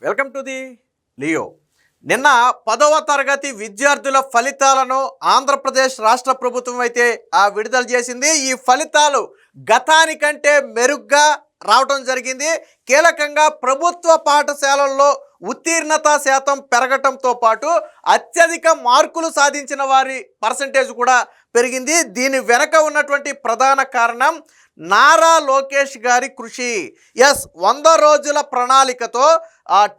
Welcome to the Leo. నిన్న 10వ తరగతి విద్యార్థుల ఫలితాలను ఆంధ్రప్రదేశ్ రాష్ట్ర ప్రభుత్వం అయితే విడుదల చేసింది. ఈ ఫలితాలు గతానికంటే మెరుగ్గా రావడం జరిగింది. కీలకంగా ప్రభుత్వ పాఠశాలల్లో ఉత్తీర్ణత శాతం పెరగటంతో పాటు అత్యధిక మార్కులు సాధించిన వారి పర్సంటేజ్ కూడా పెరిగింది. దీని వెనక ఉన్నటువంటి ప్రధాన కారణం నారా లోకేష్ గారి కృషి. 100 రోజుల ప్రణాళికతో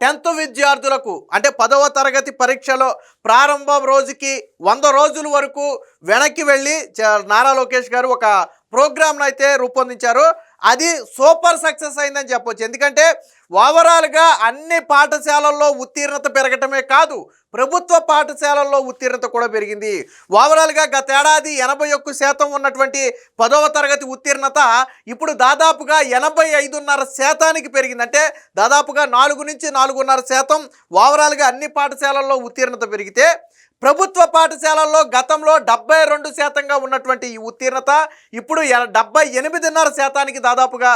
10th విద్యార్థులకు అంటే 10వ తరగతి పరీక్షలో ప్రారంభం రోజుకి 100 రోజుల వరకు వెనక్కి వెళ్ళి నారా లోకేష్ గారు ఒక ప్రోగ్రామ్ను అయితే రూపొందించారు. అది సూపర్ సక్సెస్ అయిందని చెప్పొచ్చు. ఎందుకంటే ఓవరాల్గా అన్ని పాఠశాలల్లో ఉత్తీర్ణత పెరగటమే కాదు, ప్రభుత్వ పాఠశాలల్లో ఉత్తీర్ణత కూడా పెరిగింది. ఓవరాల్గా గతేడాది 81% ఉన్నటువంటి 10వ తరగతి ఉత్తీర్ణత ఇప్పుడు దాదాపుగా 85.5% పెరిగింది. అంటే దాదాపుగా 4 నుంచి 4.5% ఓవరాల్గా అన్ని పాఠశాలల్లో ఉత్తీర్ణత పెరిగితే, ప్రభుత్వ పాఠశాలల్లో గతంలో 72%గా ఉన్నటువంటి ఈ ఉత్తీర్ణత ఇప్పుడు 78.5%కి దాదాపుగా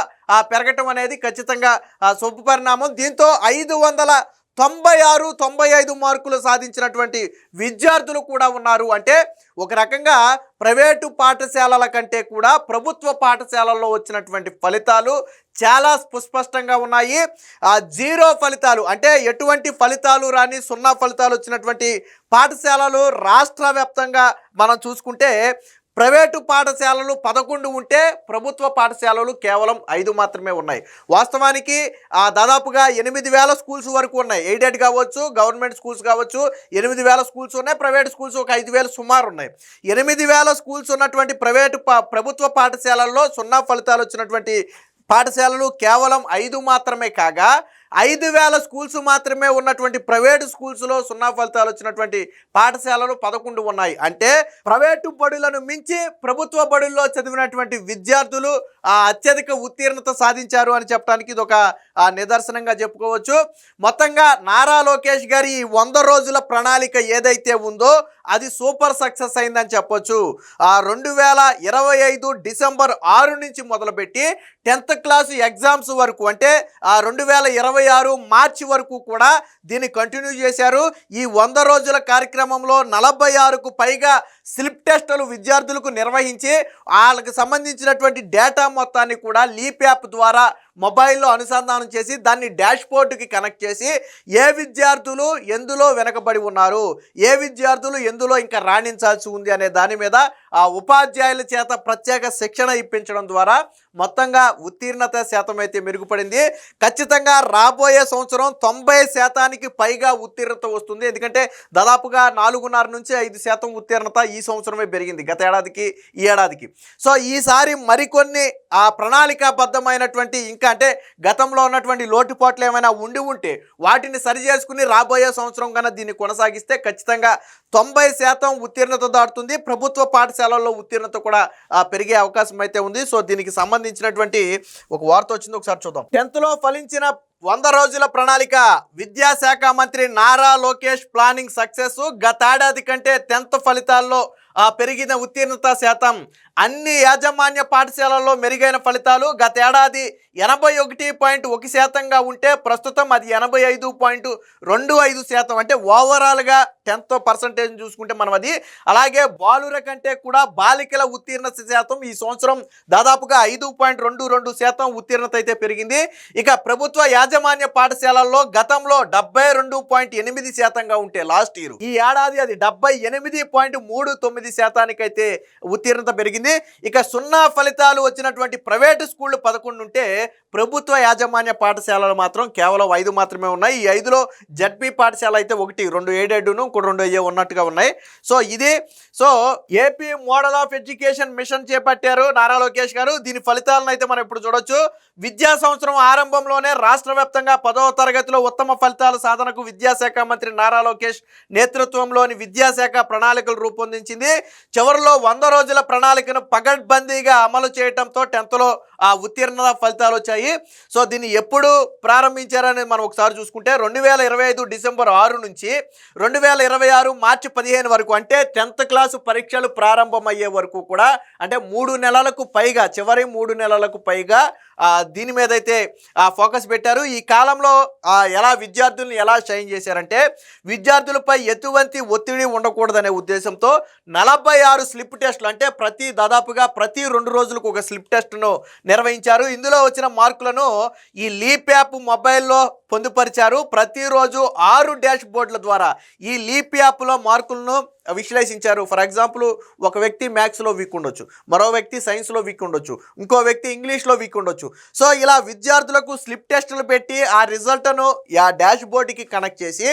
పెరగటం అనేది ఖచ్చితంగా శుభ పరిణామం. దీంతో 596-95 మార్కులు సాధించినటువంటి విద్యార్థులు కూడా ఉన్నారు. అంటే ఒక రకంగా ప్రైవేటు పాఠశాలల కంటే కూడా ప్రభుత్వ పాఠశాలల్లో వచ్చినటువంటి ఫలితాలు చాలా సుస్పష్టంగా ఉన్నాయి. 0 ఫలితాలు అంటే ఎటువంటి ఫలితాలు రాని 0 ఫలితాలు వచ్చినటువంటి పాఠశాలలు రాష్ట్ర వ్యాప్తంగా మనం చూసుకుంటే ప్రైవేటు పాఠశాలలు 11 ఉంటే ప్రభుత్వ పాఠశాలలు కేవలం 5 మాత్రమే ఉన్నాయి. వాస్తవానికి దాదాపుగా 8,000 స్కూల్స్ వరకు ఉన్నాయి. ఎయిడెడ్ కావచ్చు, గవర్నమెంట్ స్కూల్స్ కావచ్చు, 8,000 స్కూల్స్ ఉన్నాయి. ప్రైవేట్ స్కూల్స్ ఒక 5,000 సుమారు ఉన్నాయి. 8,000 స్కూల్స్ ఉన్నటువంటి ప్రభుత్వ పాఠశాలల్లో 0 ఫలితాలు వచ్చినటువంటి పాఠశాలలు కేవలం 5 మాత్రమే కాగా, 5,000 స్కూల్స్ మాత్రమే ఉన్నటువంటి ప్రైవేటు స్కూల్స్లో 0 ఫలితాలు వచ్చినటువంటి పాఠశాలలు 11 ఉన్నాయి. అంటే ప్రైవేటు బడులను మించి ప్రభుత్వ బడుల్లో చదివినటువంటి విద్యార్థులు అత్యధిక ఉత్తీర్ణత సాధించారు అని చెప్పడానికి ఇది ఒక నిదర్శనంగా చెప్పుకోవచ్చు. మొత్తంగా నారా లోకేష్ గారి ఈ 100 రోజుల ప్రణాళిక ఏదైతే ఉందో అది సూపర్ సక్సెస్ అయిందని చెప్పొచ్చు. 2025 డిసెంబర్ 6 నుంచి మొదలుపెట్టి 10th క్లాసు ఎగ్జామ్స్ వరకు అంటే 2026 మార్చి వరకు కూడా దీన్ని కంటిన్యూ చేశారు. ఈ 100 రోజుల కార్యక్రమంలో 46కు పైగా స్లిప్ టెస్టులు విద్యార్థులకు నిర్వహించి వాళ్ళకి సంబంధించినటువంటి డేటా మొత్తాన్ని కూడా లీప్ యాప్ ద్వారా మొబైల్లో అనుసంధానం చేసి దాన్ని డాష్బోర్డుకి కనెక్ట్ చేసి ఏ విద్యార్థులు ఎందులో వెనకబడి ఉన్నారు, ఏ విద్యార్థులు ఎందులో ఇంకా రాణించాల్సి ఉంది అనే దాని మీద ఉపాధ్యాయుల చేత ప్రత్యేక శిక్షణ ఇప్పించడం ద్వారా మొత్తంగా ఉత్తీర్ణత శాతం అయితే మెరుగుపడింది. ఖచ్చితంగా రాబోయే సంవత్సరం 90%కి పైగా ఉత్తీర్ణత వస్తుంది. ఎందుకంటే దాదాపుగా 4.5 నుంచి 5% ఉత్తీర్ణత ఈ సంవత్సరమే పెరిగింది గత ఏడాదికి ఈ ఏడాదికి. సో ఈసారి మరికొన్ని ప్రణాళికాబద్ధమైనటువంటి ఇంకా అంటే గతంలో ఉన్నటువంటి లోటుపాట్లు ఏమైనా ఉంటే వాటిని సరిచేసుకుని రాబోయే సంవత్సరం కన్నా దీన్ని కొనసాగిస్తే ఖచ్చితంగా 90% ఉత్తీర్ణత దాటుతుంది. ప్రభుత్వ పాఠశాలల్లో ఉత్తీర్ణత కూడా పెరిగే అవకాశం అయితే ఉంది. సో దీనికి సంబంధించినటువంటి ఒక వార్త వచ్చింది, ఒకసారి చూద్దాం. 10th ఫలించిన 100 రోజుల ప్రణాళిక, విద్యాశాఖ మంత్రి నారా లోకేష్ ప్లానింగ్ సక్సెస్. గతేడాది కంటే 10th ఫలితాల్లో పెరిగిన ఉత్తీర్ణత శాతం. అన్ని యాజమాన్య పాఠశాలల్లో మెరుగైన ఫలితాలు. గతేడాది 81.1%గా ఉంటే ప్రస్తుతం అది 85.25%. అంటే ఓవరాల్గా 10th పర్సంటేజ్ చూసుకుంటే మనం అది. అలాగే బాలుర కంటే కూడా బాలికల ఉత్తీర్ణత శాతం ఈ సంవత్సరం దాదాపుగా 5.22% ఉత్తీర్ణత అయితే పెరిగింది. ఇక ప్రభుత్వ యాజమాన్య పాఠశాలల్లో గతంలో 72.8%గా ఉంటే లాస్ట్ ఇయర్, ఈ ఏడాది అది 78.39% అయితే ఉత్తీర్ణత పెరిగింది. ఇక 0 ఫలితాలు వచ్చినటువంటి ప్రైవేటు స్కూళ్ళు 11 ఉంటే ప్రభుత్వ యాజమాన్య పాఠశాలలు మాత్రం కేవలం 5 మాత్రమే ఉన్నాయి. ఈ 5లో జడ్పీ పాఠశాల అయితే 1, 2 ఎయిడెడ్ను, ఇంకో 2 అయ్యే ఉన్నట్టుగా ఉన్నాయి. సో ఇది AP model of education mission చేపట్టారు నారా లోకేష్ గారు. దీని ఫలితాలను అయితే మనం ఇప్పుడు చూడొచ్చు. విద్యా సంవత్సరం ఆరంభంలోనే రాష్ట్ర వ్యాప్తంగా 10వ తరగతిలో ఉత్తమ ఫలితాల సాధనకు విద్యాశాఖ మంత్రి నారా లోకేష్ నేతృత్వంలోని విద్యాశాఖ ప్రణాళికలు రూపొందించింది. చివరిలో 100 రోజుల ప్రణాళికను పగడ్బందీగా అమలు చేయడంతో 10th ఉత్తీర్ణత ఫలితాలు వచ్చాయి. సో దీన్ని ఎప్పుడు ప్రారంభించారనేది మనం ఒకసారి చూసుకుంటే 2025 డిసెంబర్ 6 నుంచి 2026 మార్చి 15 వరకు, అంటే 10th క్లాసు పరీక్షలు ప్రారంభమయ్యే వరకు కూడా, అంటే 3 నెలలకు పైగా, చివరి 3 నెలలకు పైగా దీని మీద అయితే ఫోకస్ పెట్టారు. ఈ కాలంలో విద్యార్థులను ఎలా షైన్ చేశారంటే, విద్యార్థులపై ఎటువంటి ఒత్తిడి ఉండకూడదనే ఉద్దేశంతో 46 స్లిప్ టెస్టులు, అంటే దాదాపుగా ప్రతి 2 రోజులకు ఒక స్లిప్ టెస్ట్ను నిర్వహించారు. ఇందులో వచ్చిన మార్కులను ఈ లీప్ యాప్ మొబైల్లో పొందుపరిచారు. ప్రతిరోజు 6 డాష్ బోర్డుల ద్వారా ఈ లీప్ యాప్లో మార్కులను విశ్లేషించారు. ఫర్ ఎగ్జాంపుల్, ఒక వ్యక్తి మ్యాథ్స్లో వీక్ ఉండొచ్చు, మరో వ్యక్తి సైన్స్లో వీక్ ఉండొచ్చు, ఇంకో వ్యక్తి ఇంగ్లీష్లో వీక్ ఉండొచ్చు. సో ఇలా విద్యార్థులకు స్లిప్ టెస్టులు పెట్టి ఆ రిజల్ట్ను ఆ డాష్ బోర్డుకి కనెక్ట్ చేసి,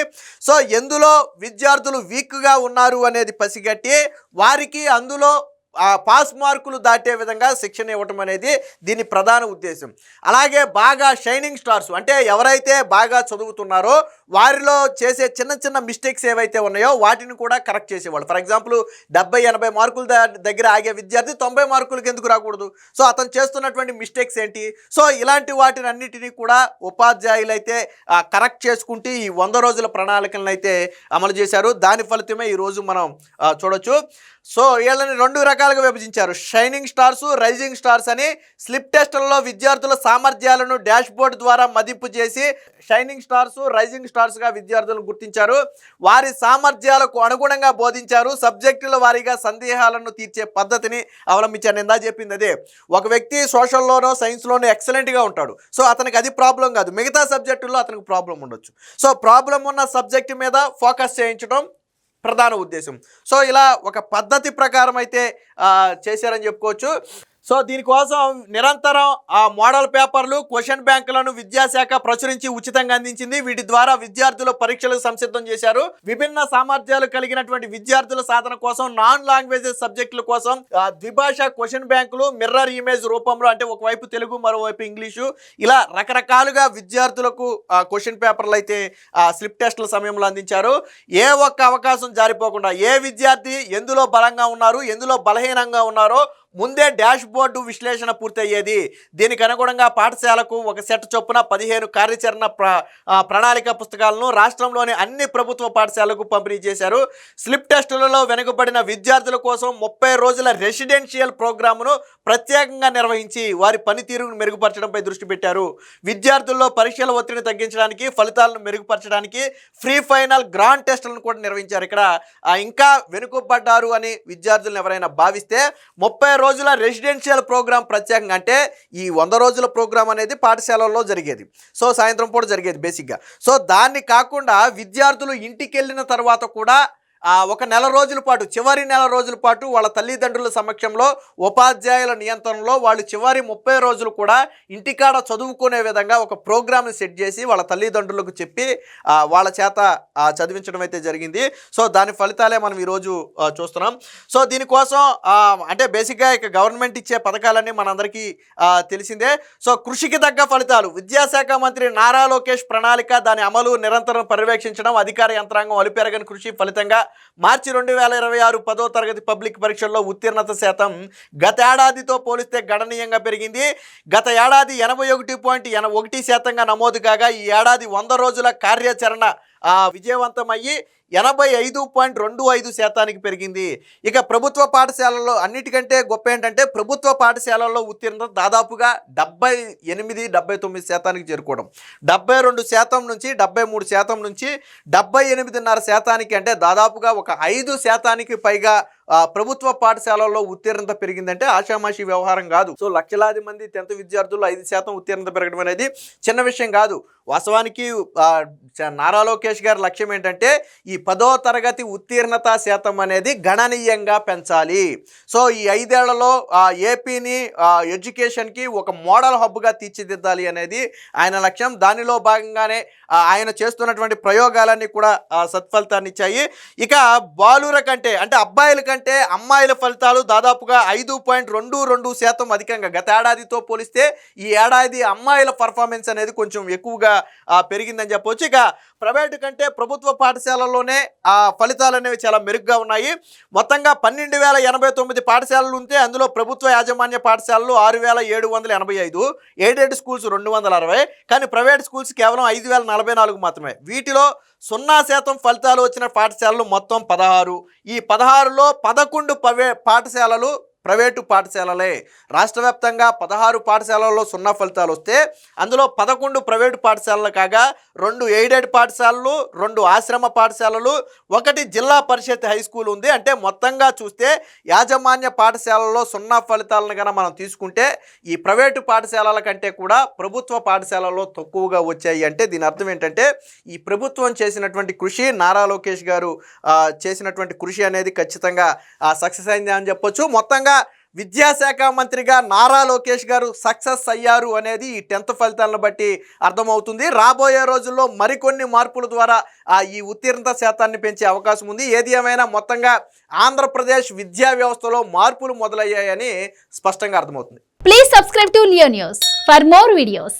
సో ఎందులో విద్యార్థులు వీక్గా ఉన్నారు అనేది పసిగట్టి వారికి అందులో పాస్ మార్కులు దాటే విధంగా శిక్షణ ఇవ్వటం అనేది దీని ప్రధాన ఉద్దేశం. అలాగే బాగా షైనింగ్ స్టార్స్, అంటే ఎవరైతే బాగా చదువుతున్నారో వారిలో చేసే చిన్న చిన్న మిస్టేక్స్ ఏవైతే ఉన్నాయో వాటిని కూడా కరెక్ట్ చేసేవాళ్ళు. ఫర్ ఎగ్జాంపుల్, 70-80 మార్కుల దగ్గర ఆగే విద్యార్థి 90 మార్కులకి ఎందుకు రాకూడదు? సో అతను చేస్తున్నటువంటి మిస్టేక్స్ ఏంటి? సో ఇలాంటి వాటిని అన్నిటినీ కూడా ఉపాధ్యాయులు అయితే కరెక్ట్ చేసుకుంటూ ఈ 100 రోజుల ప్రణాళికలను అయితే అమలు చేశారు. దాని ఫలితమే ఈరోజు మనం చూడొచ్చు. సో వీళ్ళని 2 రకాలుగా విభజించారు, షైనింగ్ స్టార్స్, రైజింగ్ స్టార్స్ అని. స్లిప్ టెస్టులలో విద్యార్థుల సామర్థ్యాలను డాష్ బోర్డు ద్వారా మదింపు చేసి షైనింగ్ స్టార్స్, రైజింగ్ స్టార్స్గా విద్యార్థులను గుర్తించారు. వారి సామర్థ్యాలకు అనుగుణంగా బోధించారు. సబ్జెక్టుల వారీగా సందేహాలను తీర్చే పద్ధతిని అవలంబించారు. నేను ఇందా చెప్పింది అదే, ఒక వ్యక్తి సోషల్లోనో సైన్స్లోనో ఎక్సలెంట్గా ఉంటాడు. సో అతనికి అది ప్రాబ్లం కాదు, మిగతా సబ్జెక్టుల్లో అతనికి ప్రాబ్లం ఉండొచ్చు. సో ప్రాబ్లం ఉన్న సబ్జెక్టు మీద ఫోకస్ చేయించడం ప్రధాన ఉద్దేశం. సో ఇలా ఒక పద్ధతి ప్రకారం అయితే చేశారని చెప్పుకోవచ్చు. సో దీనికోసం నిరంతరం మోడల్ పేపర్లు, క్వశ్చన్ బ్యాంకులను విద్యాశాఖ ప్రచురించి ఉచితంగా అందించింది. వీటి ద్వారా విద్యార్థులు పరీక్షలకు సంసిద్ధం చేశారు. విభిన్న సామర్థ్యాలు కలిగినటువంటి విద్యార్థుల సాధన కోసం నాన్ లాంగ్వేజెస్ సబ్జెక్టుల కోసం ద్విభాష క్వశ్చన్ బ్యాంకులు మిర్రర్ ఇమేజ్ రూపంలో, అంటే ఒకవైపు తెలుగు మరోవైపు ఇంగ్లీషు, ఇలా రకరకాలుగా విద్యార్థులకు క్వశ్చన్ పేపర్లు అయితే స్లిప్ టెస్టుల సమయంలో అందించారు. ఏ ఒక్క అవకాశం జారిపోకుండా, ఏ విద్యార్థి ఎందులో బలంగా ఉన్నారు, ఎందులో బలహీనంగా ఉన్నారో ముందే డాష్ బోర్డు విశ్లేషణ పూర్తయ్యేది. దీనికి అనుగుణంగా పాఠశాలకు ఒక సెట్ చొప్పున 15 కార్యాచరణ ప్రణాళిక పుస్తకాలను రాష్ట్రంలోని అన్ని ప్రభుత్వ పాఠశాలకు పంపిణీ చేశారు. స్లిప్ టెస్టులలో వెనుకబడిన విద్యార్థుల కోసం 30 రోజుల రెసిడెన్షియల్ ప్రోగ్రామును ప్రత్యేకంగా నిర్వహించి వారి పనితీరును మెరుగుపరచడంపై దృష్టి పెట్టారు. విద్యార్థుల్లో పరీక్షల ఒత్తిడిని తగ్గించడానికి, ఫలితాలను మెరుగుపరచడానికి ఫ్రీ ఫైనల్ గ్రాండ్ టెస్టులను కూడా నిర్వహించారు. ఇక్కడ ఇంకా వెనుకబడ్డారు అని విద్యార్థులను ఎవరైనా భావిస్తే 30 రోజుల రెసిడెన్షియల్ ప్రోగ్రాం ప్రత్యేకంగా, అంటే ఈ 100 రోజుల ప్రోగ్రాం అనేది పాఠశాలల్లో జరిగేది. సో సాయంత్రం పూట జరిగేది బేసిక్గా. సో దాన్ని కాకుండా విద్యార్థులు ఇంటికి వెళ్ళిన తర్వాత కూడా ఒక నెల రోజుల పాటు, చివరి నెల రోజుల పాటు వాళ్ళ తల్లిదండ్రుల సమక్షంలో ఉపాధ్యాయుల నియంత్రణలో వాళ్ళు చివరి 30 రోజులు కూడా ఇంటికాడ చదువుకునే విధంగా ఒక ప్రోగ్రామ్ని సెట్ చేసి వాళ్ళ తల్లిదండ్రులకు చెప్పి వాళ్ళ చేత చదివించడం అయితే జరిగింది. సో దాని ఫలితాలే మనం ఈరోజు చూస్తున్నాం. సో దీనికోసం అంటే బేసిక్గా ఇక గవర్నమెంట్ ఇచ్చే పథకాలన్నీ మనందరికీ తెలిసిందే. సో కృషికి తగ్గ ఫలితాలు, విద్యాశాఖ మంత్రి నారా లోకేష్ ప్రణాళిక, దాని అమలు నిరంతరం పర్యవేక్షించడం, అధికార యంత్రాంగం అలుపెరగని కృషి ఫలితంగా మార్చి 2026 10వ తరగతి పబ్లిక్ పరీక్షల్లో ఉత్తీర్ణత శాతం గత ఏడాదితో పోలిస్తే గణనీయంగా పెరిగింది. గత ఏడాది 81.1% నమోదు కాగా ఈ ఏడాది 100 రోజుల కార్యాచరణ విజయవంతమయ్యి 85.25% పెరిగింది. ఇక ప్రభుత్వ పాఠశాలల్లో అన్నిటికంటే గొప్ప ఏంటంటే, ప్రభుత్వ పాఠశాలల్లో ఉత్తీర్ణత దాదాపుగా 78-79% చేరుకోవడం. 72% నుంచి 73% నుంచి 78.5%, అంటే దాదాపుగా ఒక 5% పైగా ప్రభుత్వ పాఠశాలల్లో ఉత్తీర్ణత పెరిగిందంటే ఆషామాషి వ్యవహారం కాదు. సో లక్షలాది మంది 10th విద్యార్థులు 5% ఉత్తీర్ణత పెరగడం అనేది చిన్న విషయం కాదు. వాస్తవానికి నారా లోకేష్ గారి లక్ష్యం ఏంటంటే, ఈ 10వ తరగతి ఉత్తీర్ణత శాతం అనేది గణనీయంగా పెంచాలి. సో ఈ 5 ఏళ్లలో ఏపీని ఎడ్యుకేషన్కి ఒక మోడల్ హబ్గా తీర్చిదిద్దాలి అనేది ఆయన లక్ష్యం. దానిలో భాగంగానే ఆయన చేస్తున్నటువంటి ప్రయోగాలన్నీ కూడా సత్ఫలితాన్ని ఇచ్చాయి. ఇక బాలుర కంటే, అంటే అబ్బాయిల కంటే ఎందుకంటే అమ్మాయిల ఫలితాలు దాదాపుగా 5.22% అధికంగా గత ఏడాదితో పోలిస్తే ఈ ఏడాది అమ్మాయిల పర్ఫార్మెన్స్ అనేది కొంచెం ఎక్కువగా పెరిగిందని చెప్పవచ్చు. ఇక ప్రైవేటు కంటే ప్రభుత్వ పాఠశాలల్లోనే ఆ ఫలితాలు అనేవి చాలా మెరుగ్గా ఉన్నాయి. మొత్తంగా 12,089 పాఠశాలలు ఉంటే అందులో ప్రభుత్వ యాజమాన్య పాఠశాలలు 6,785, ఎయిడెడ్ స్కూల్స్ 260, కానీ ప్రైవేట్ స్కూల్స్ కేవలం 5,044 మాత్రమే. వీటిలో 0% ఫలితాలు వచ్చిన పాఠశాలలు మొత్తం 16. ఈ 16లో 11 పాఠశాలలు ప్రైవేటు పాఠశాలలే. రాష్ట్ర వ్యాప్తంగా 16 పాఠశాలల్లో 0 ఫలితాలు వస్తే అందులో 11 ప్రైవేటు పాఠశాలలు కాగా 2 ఎయిడెడ్ పాఠశాలలు, 2 ఆశ్రమ పాఠశాలలు, 1 జిల్లా పరిషత్ హై స్కూల్ ఉంది. అంటే మొత్తంగా చూస్తే యాజమాన్య పాఠశాలల్లో 0 ఫలితాలను కనుక మనం తీసుకుంటే ఈ ప్రైవేటు పాఠశాలల కంటే కూడా ప్రభుత్వ పాఠశాలల్లో తక్కువగా వచ్చాయి. అంటే దీని అర్థం ఏంటంటే ఈ ప్రభుత్వం చేసినటువంటి కృషి, నారా లోకేష్ గారు చేసినటువంటి కృషి అనేది ఖచ్చితంగా సక్సెస్ అయింది అని చెప్పొచ్చు. మొత్తంగా విద్యాశాఖ మంత్రిగా నారా లోకేష్ గారు సక్సెస్ అయ్యారు అనేది ఈ 10th ఫలితాలను బట్టి అర్థమవుతుంది. రాబోయే రోజుల్లో మరికొన్ని మార్పుల ద్వారా ఈ ఉత్తీర్ణత శాతాన్ని పెంచే అవకాశం ఉంది. ఏది ఏమైనా మొత్తంగా ఆంధ్రప్రదేశ్ విద్యా వ్యవస్థలో మార్పులు మొదలయ్యాయని స్పష్టంగా అర్థమవుతుంది. Please subscribe to Leo news for more videos.